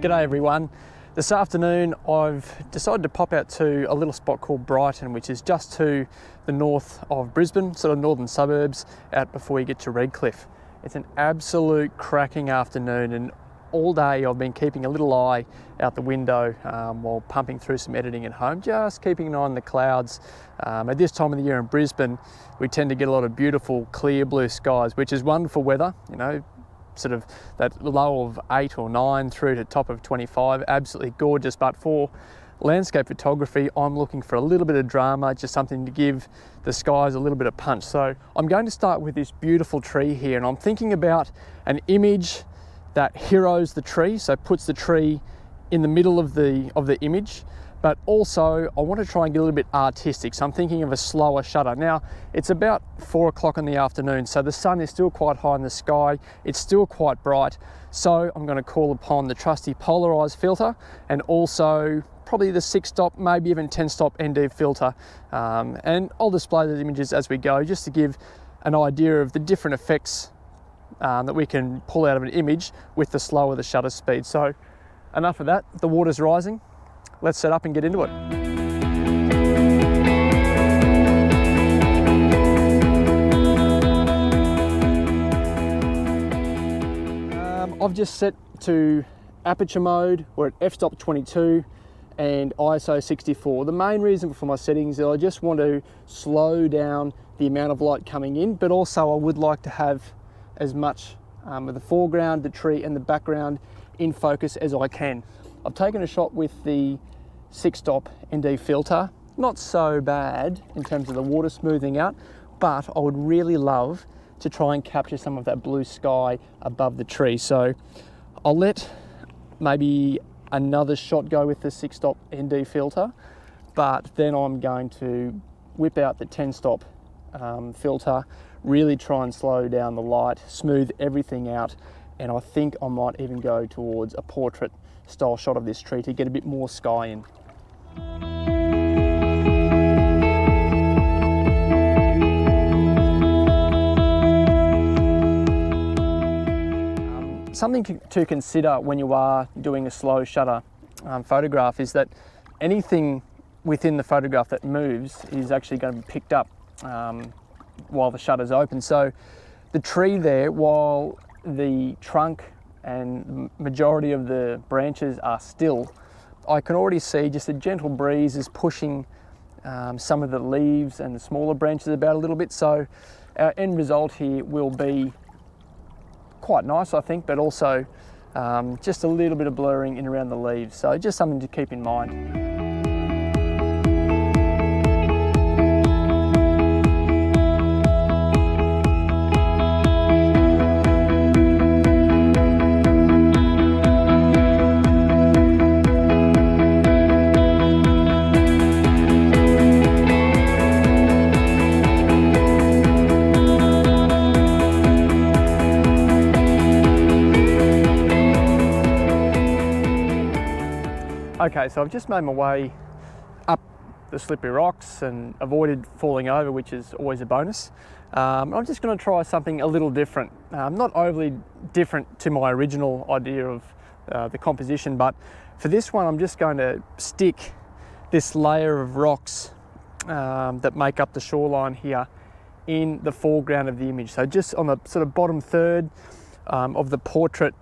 G'day everyone. This afternoon I've decided to pop out to a little spot called Brighton, which is just to the north of Brisbane, sort of northern suburbs, out before you get to Redcliffe. It's an absolute cracking afternoon, and all day I've been keeping a little eye out the window while pumping through some editing at home, just keeping an eye on the clouds. At this time of the year in Brisbane, we tend to get a lot of beautiful clear blue skies, which is wonderful weather, you know, sort of that low of 8 or 9 through to top of 25, absolutely gorgeous. But for landscape photography, I'm looking for a little bit of drama, just something to give the skies a little bit of punch. So I'm going to start with this beautiful tree here, and I'm thinking about an image that heroes the tree, so puts the tree in the middle of the image, but also I want to try and get a little bit artistic. So I'm thinking of a slower shutter. Now, it's about 4 o'clock in the afternoon, so the sun is still quite high in the sky. It's still quite bright. So I'm going to call upon the trusty polarized filter, and also probably the 6-stop, maybe even 10-stop ND filter. And I'll display those images as we go, just to give an idea of the different effects that we can pull out of an image with the slower the shutter speed. So enough of that, the water's rising. Let's set up and get into it. I've just set to aperture mode. We're at f-stop 22 and ISO 64. The main reason for my settings is I just want to slow down the amount of light coming in, but also I would like to have as much of the foreground, the tree and the background in focus as I can. I've taken a shot with the 6-stop ND filter. Not so bad in terms of the water smoothing out, but I would really love to try and capture some of that blue sky above the tree. So I'll let maybe another shot go with the 6-stop ND filter, but then I'm going to whip out the 10-stop filter, really try and slow down the light, smooth everything out, and I think I might even go towards a portrait style shot of this tree to get a bit more sky in. Something to consider when you are doing a slow shutter photograph is that anything within the photograph that moves is actually going to be picked up while the shutter's open. So the tree there, while the trunk and the majority of the branches are still, I can already see just a gentle breeze is pushing some of the leaves and the smaller branches about a little bit. So our end result here will be quite nice, I think, but also just a little bit of blurring in around the leaves. So just something to keep in mind. Okay, so I've just made my way up the slippery rocks and avoided falling over, which is always a bonus. I'm just going to try something a little different. Not overly different to my original idea of the composition, but for this one I'm just going to stick this layer of rocks that make up the shoreline here in the foreground of the image. So just on the sort of bottom third of the portrait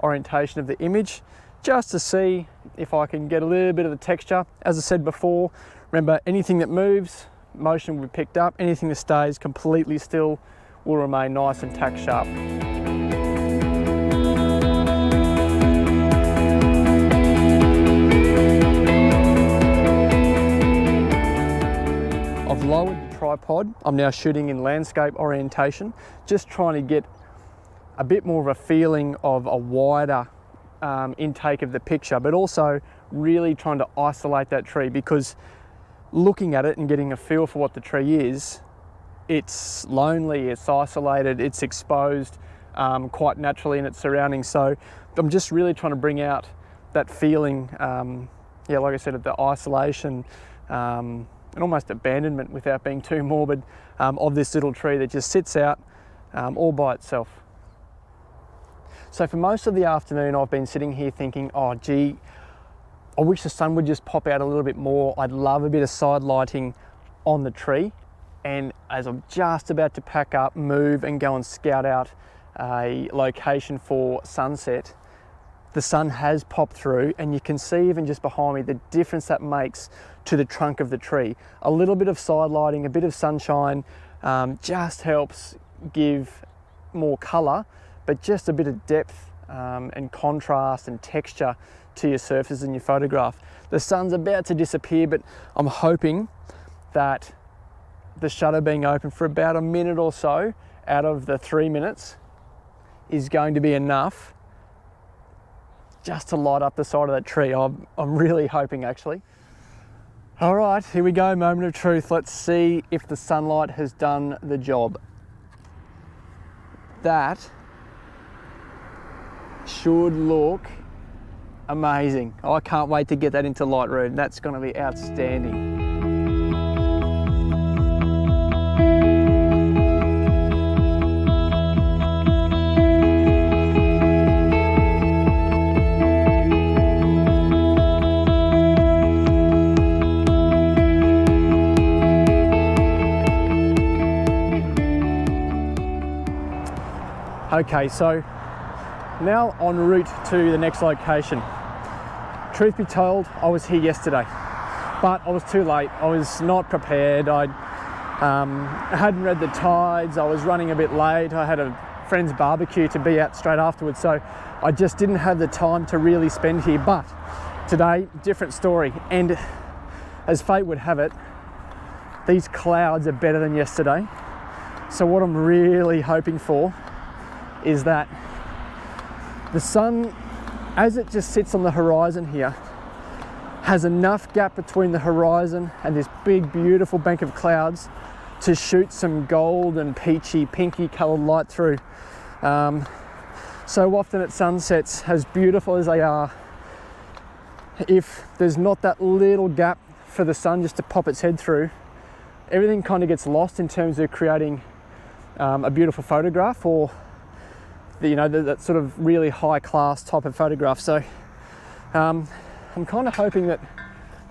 orientation of the image, just to see if I can get a little bit of the texture. As I said before, remember, anything that moves, motion will be picked up. Anything that stays completely still will remain nice and tack sharp. I've lowered the tripod. I'm now shooting in landscape orientation, just trying to get a bit more of a feeling of a wider intake of the picture, but also really trying to isolate that tree, because looking at it and getting a feel for what the tree is, it's lonely, it's isolated, it's exposed quite naturally in its surroundings. So I'm just really trying to bring out that feeling, yeah, like I said, of the isolation and almost abandonment, without being too morbid, of this little tree that just sits out all by itself. So for most of the afternoon, I've been sitting here thinking, oh gee, I wish the sun would just pop out a little bit more. I'd love a bit of side lighting on the tree. And as I'm just about to pack up, move and go and scout out a location for sunset, the sun has popped through, and you can see even just behind me the difference that makes to the trunk of the tree. A little bit of side lighting, a bit of sunshine just helps give more color, but just a bit of depth and contrast and texture to your surfaces in your photograph. The sun's about to disappear, but I'm hoping that the shutter being open for about a minute or so out of the 3 minutes is going to be enough just to light up the side of that tree. I'm really hoping, actually. All right, here we go, moment of truth. Let's see if the sunlight has done the job. That should look amazing. I can't wait to get that into Lightroom. That's going to be outstanding. Okay, so now en route to the next location. Truth be told, I was here yesterday, but I was too late. I was not prepared. I hadn't read the tides. I was running a bit late. I had a friend's barbecue to be at straight afterwards, so I just didn't have the time to really spend here. But today, different story. And as fate would have it, these clouds are better than yesterday. So what I'm really hoping for is that the sun, as it just sits on the horizon here, has enough gap between the horizon and this big beautiful bank of clouds to shoot some gold and peachy pinky coloured light through. So often at sunsets, as beautiful as they are, if there's not that little gap for the sun just to pop its head through, everything kind of gets lost in terms of creating a beautiful photograph, or that sort of really high class type of photograph. So I'm kind of hoping that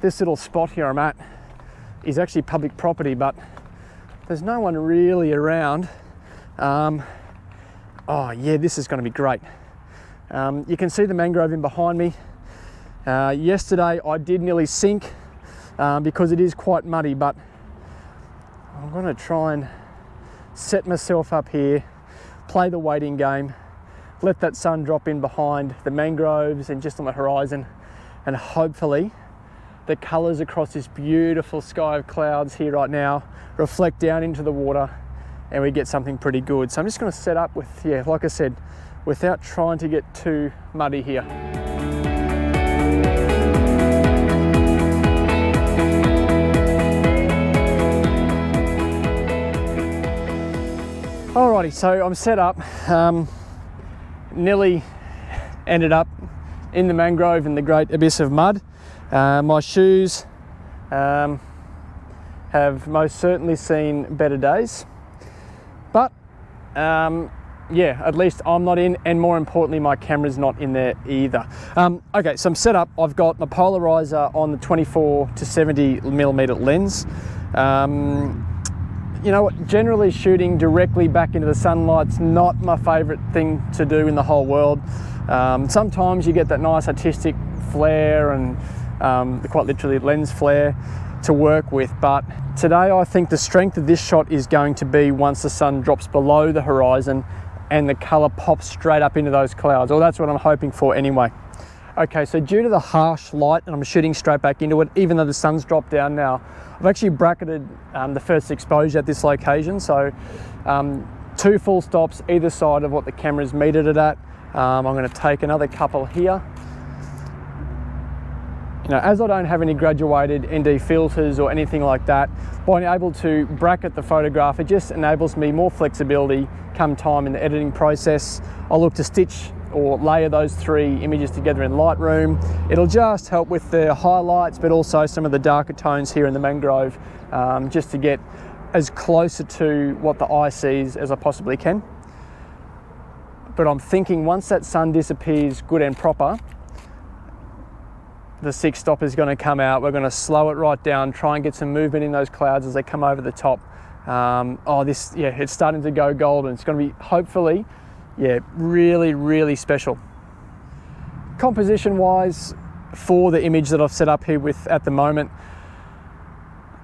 this little spot here I'm at is actually public property, but there's no one really around. Oh yeah, this is going to be great. You can see the mangrove in behind me. Yesterday I did nearly sink because it is quite muddy, but I'm going to try and set myself up here, play the waiting game, let that sun drop in behind the mangroves and just on the horizon, and hopefully the colours across this beautiful sky of clouds here right now reflect down into the water and we get something pretty good. So I'm just going to set up with, yeah, like I said, without trying to get too muddy here. Alrighty, so I'm set up. Nearly ended up in the mangrove in the great abyss of mud. My shoes have most certainly seen better days, but yeah, at least I'm not in, and more importantly my camera's not in there either. Okay, so I'm set up. I've got my polarizer on the 24 to 70mm lens. You know what, generally shooting directly back into the sunlight's not my favourite thing to do in the whole world. Sometimes you get that nice artistic flare and quite literally lens flare to work with, but today I think the strength of this shot is going to be once the sun drops below the horizon and the colour pops straight up into those clouds, or that's what I'm hoping for anyway. Okay, so due to the harsh light, and I'm shooting straight back into it, even though the sun's dropped down now, I've actually bracketed the first exposure at this location. So 2 full stops either side of what the camera's metered it at. I'm going to take another couple here. As I don't have any graduated ND filters or anything like that, being able to bracket the photograph, it just enables me more flexibility come time in the editing process. I'll look to stitch or layer those 3 images together in Lightroom. It'll just help with the highlights, but also some of the darker tones here in the mangrove, just to get as closer to what the eye sees as I possibly can. but I'm thinking once that sun disappears good and proper, the 6 stop is going to come out. We're going to slow it right down, try and get some movement in those clouds as they come over the top. It's starting to go golden. It's going to be, hopefully, really, really special. Composition wise, for the image that I've set up here with at the moment,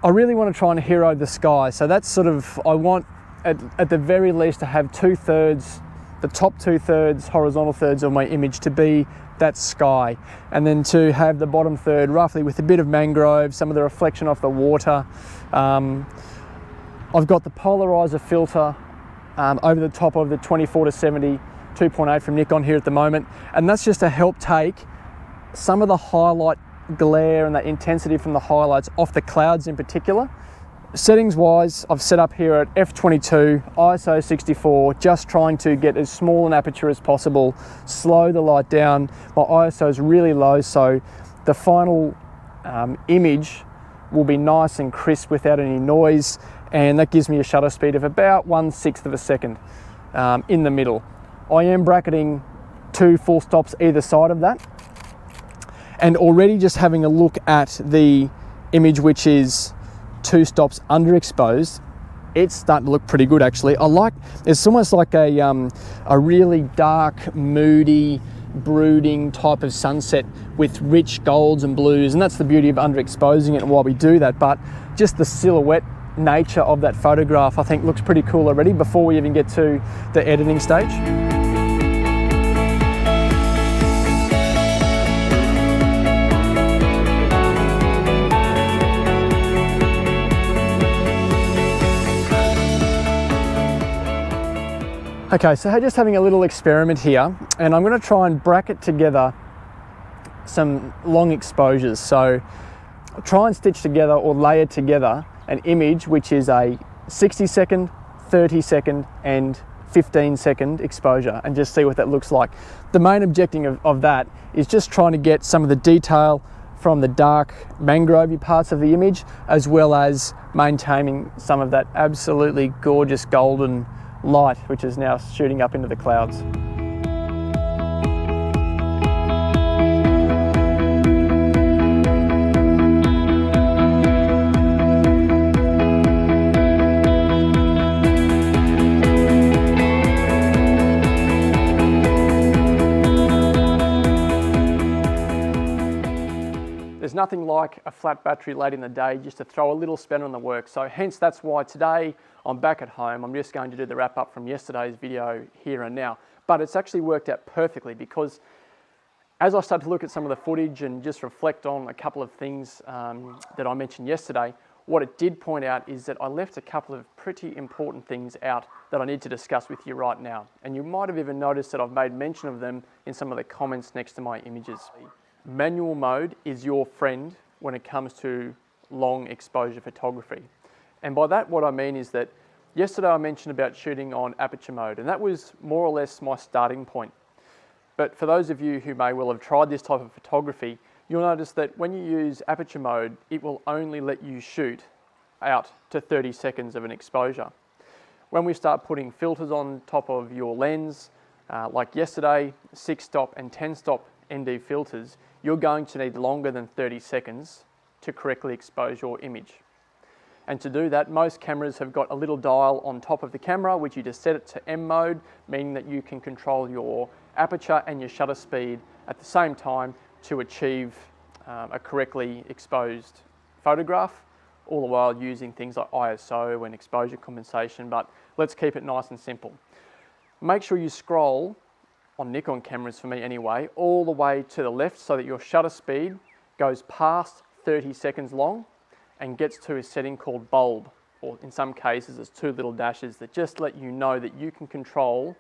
I really want to try and hero the sky. So that's sort of, I want at the very least to have 2/3, the top 2/3 horizontal thirds of my image to be that sky, and then to have the bottom third roughly with a bit of mangrove, some of the reflection off the water. I've got the polarizer filter over the top of the 24-70 2.8 from Nikon here at the moment, and that's just to help take some of the highlight glare and that intensity from the highlights off the clouds in particular. Settings wise, I've set up here at f/22, ISO 64, just trying to get as small an aperture as possible, slow the light down. My ISO is really low, so the final image will be nice and crisp without any noise, and that gives me a shutter speed of about 1/6 of a second in the middle. I am bracketing 2 full stops either side of that, and already just having a look at the image, which is 2 stops underexposed, it's starting to look pretty good actually. It's almost like a really dark, moody, brooding type of sunset with rich golds and blues, and that's the beauty of underexposing it and why we do that. But just the silhouette nature of that photograph I think looks pretty cool already before we even get to the editing stage. Okay, so just having a little experiment here, and I'm going to try and bracket together some long exposures. So I'll try and stitch together or layer together an image which is a 60-second, 30-second and 15-second exposure, and just see what that looks like. The main objective of that is just trying to get some of the detail from the dark mangrovey parts of the image, as well as maintaining some of that absolutely gorgeous golden light which is now shooting up into the clouds. There's nothing like a flat battery late in the day just to throw a little spanner on the work. So hence that's why today I'm back at home. I'm just going to do the wrap up from yesterday's video here and now. But it's actually worked out perfectly, because as I start to look at some of the footage and just reflect on a couple of things that I mentioned yesterday, what it did point out is that I left a couple of pretty important things out that I need to discuss with you right now. And you might have even noticed that I've made mention of them in some of the comments next to my images. Manual mode is your friend when it comes to long exposure photography. And by that, what I mean is that yesterday I mentioned about shooting on aperture mode, and that was more or less my starting point. But for those of you who may well have tried this type of photography, you'll notice that when you use aperture mode, it will only let you shoot out to 30 seconds of an exposure. When we start putting filters on top of your lens, like yesterday, 6-stop and 10-stop ND filters, you're going to need longer than 30 seconds to correctly expose your image. And to do that, most cameras have got a little dial on top of the camera, which you just set it to M mode, meaning that you can control your aperture and your shutter speed at the same time to achieve a correctly exposed photograph, all the while using things like ISO and exposure compensation. But let's keep it nice and simple. Make sure you scroll, on Nikon cameras for me anyway, all the way to the left so that your shutter speed goes past 30 seconds long and gets to a setting called bulb, or in some cases there's 2 little dashes that just let you know that you can control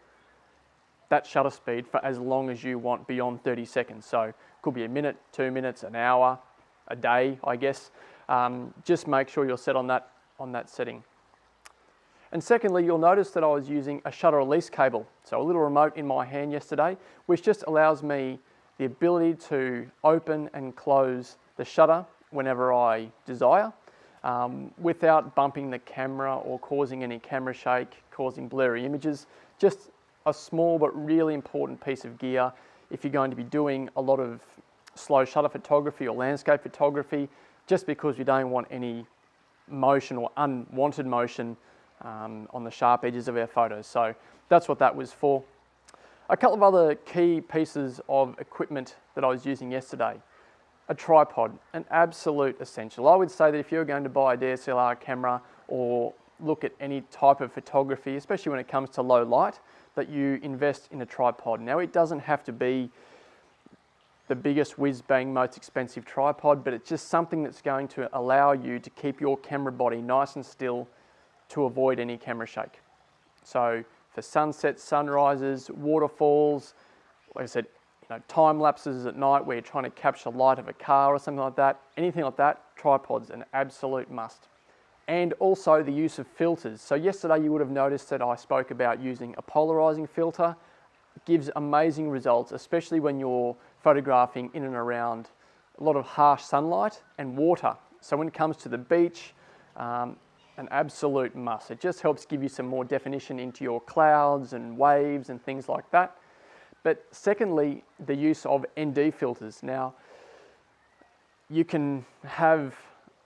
that shutter speed for as long as you want beyond 30 seconds. So it could be a minute, 2 minutes, an hour, a day, I guess. Just make sure you're set on that setting. And secondly, you'll notice that I was using a shutter release cable, so a little remote in my hand yesterday, which just allows me the ability to open and close the shutter whenever I desire, without bumping the camera or causing any camera shake, causing blurry images. Just a small but really important piece of gear if you're going to be doing a lot of slow shutter photography or landscape photography, just because we don't want any motion or unwanted motion on the sharp edges of our photos. So that's what that was for. A couple of other key pieces of equipment that I was using yesterday. A tripod, an absolute essential. I would say that if you're going to buy a DSLR camera or look at any type of photography, especially when it comes to low light, that you invest in a tripod. Now, it doesn't have to be the biggest whiz-bang, most expensive tripod, but it's just something that's going to allow you to keep your camera body nice and still to avoid any camera shake. So for sunsets, sunrises, waterfalls, like I said, time lapses at night where you're trying to capture light of a car or something like that, anything like that, tripod's an absolute must. And also the use of filters. So yesterday you would have noticed that I spoke about using a polarizing filter. It gives amazing results, especially when you're photographing in and around a lot of harsh sunlight and water. So when it comes to the beach, an absolute must. It just helps give you some more definition into your clouds and waves and things like that. But secondly, the use of ND filters. Now, you can have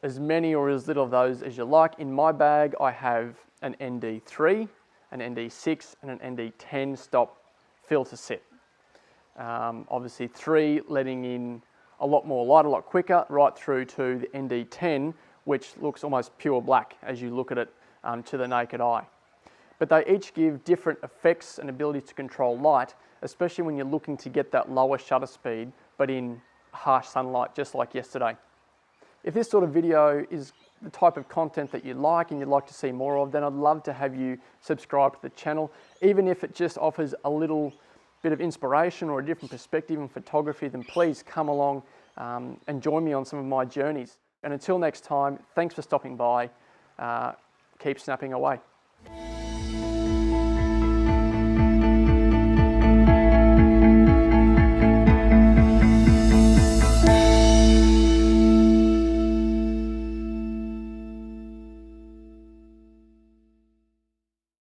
as many or as little of those as you like. In my bag, I have an ND3, an ND6, and an ND10 stop filter set. Obviously 3 letting in a lot more light, a lot quicker, right through to the ND10, which looks almost pure black as you look at it to the naked eye. But they each give different effects and ability to control light, especially when you're looking to get that lower shutter speed, but in harsh sunlight, just like yesterday. If this sort of video is the type of content that you like and you'd like to see more of, then I'd love to have you subscribe to the channel, even if it just offers a little bit of inspiration or a different perspective in photography, then please come along and join me on some of my journeys. And until next time, thanks for stopping by. Keep snapping away.